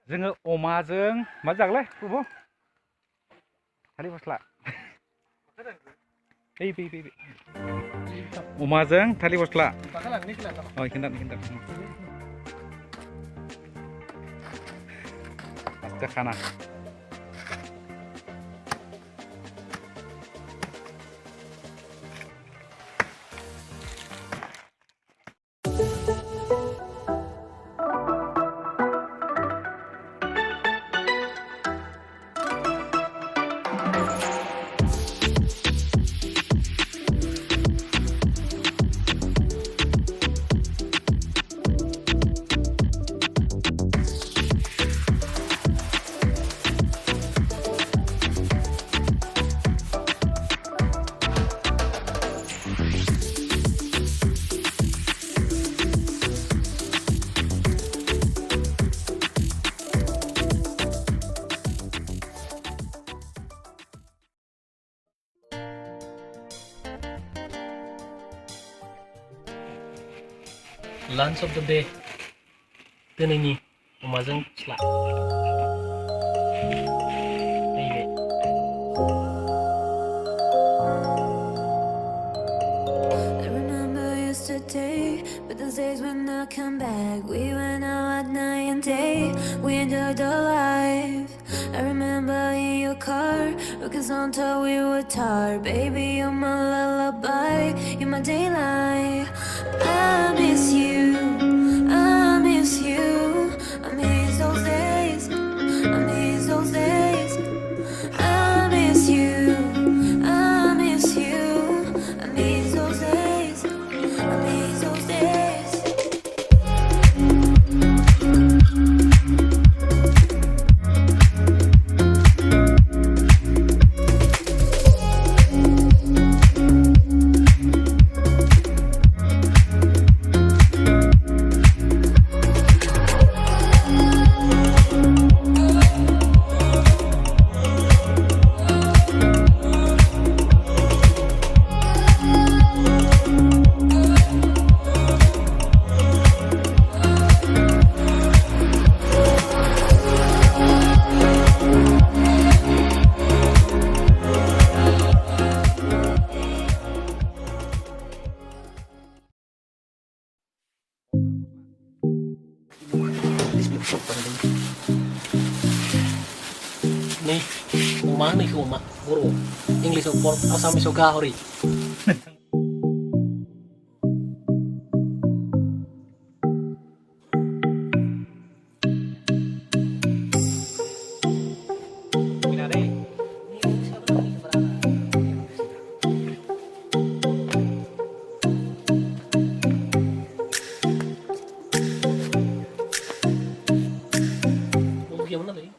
जोङो अमाजों मा जागोनलै बुबु थालिर फस्ला फै अमाजों थालिर फस्ला खिन्थानो आस्था खाना Lunch of the day दिनैनि अमाजों फस्ला नैबे I remember yesterday, but those days when I come back, we went out at night and day, we enjoyed the life. I remember in your car, because on top we were tired. Baby, you're my lullaby, you're my daylight. I miss you, I miss you, I miss those days, I miss those days. I miss you, I miss you, I miss those days, I miss those days. Nih, omah nih omah buru. English of pork, Assamese of gahori. Gimana tadi?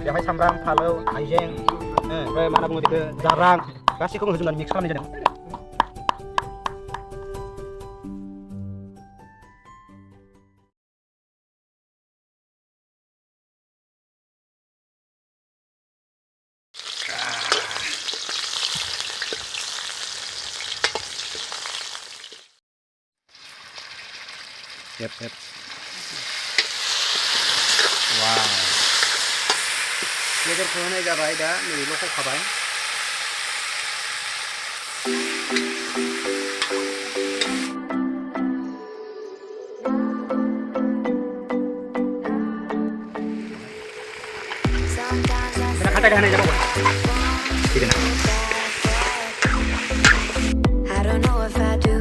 बेवहाय सामब्राम फालौ हाइजें ओमफ्राय मा होनना बुङो बेखौ जाब्रां गासैखौबो होजोबनानै मिक्स खालामनाय जादों Yep. Wow. बेदरखौ होनाय जाबाय दा नै लखबखाबाय Kita kata dah honaय जाबावबाय I don't know if I do.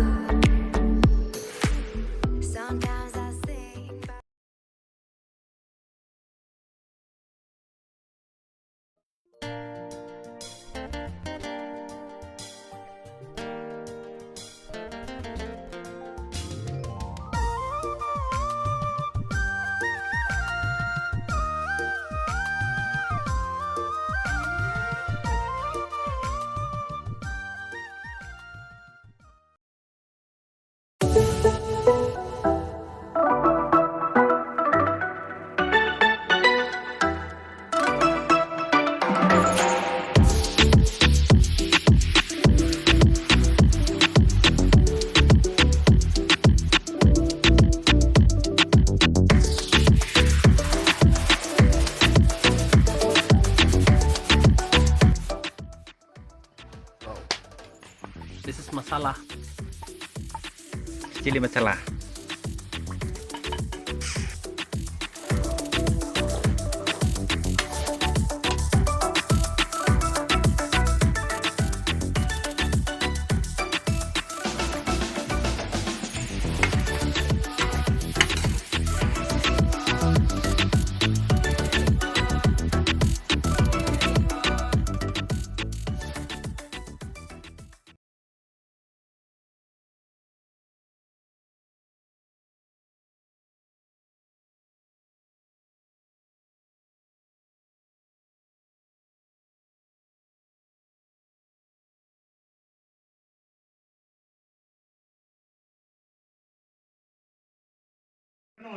chili masala.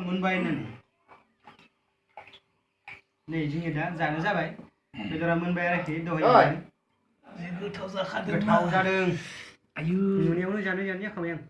मोनबाय होननानै नै जोङो दा जानो जाबाय बेदरा मोनबाय आरोखि दहाय गोथाव जाखादों गोथाव जादों आयु नुनायावनो जानो जाखाबाय आं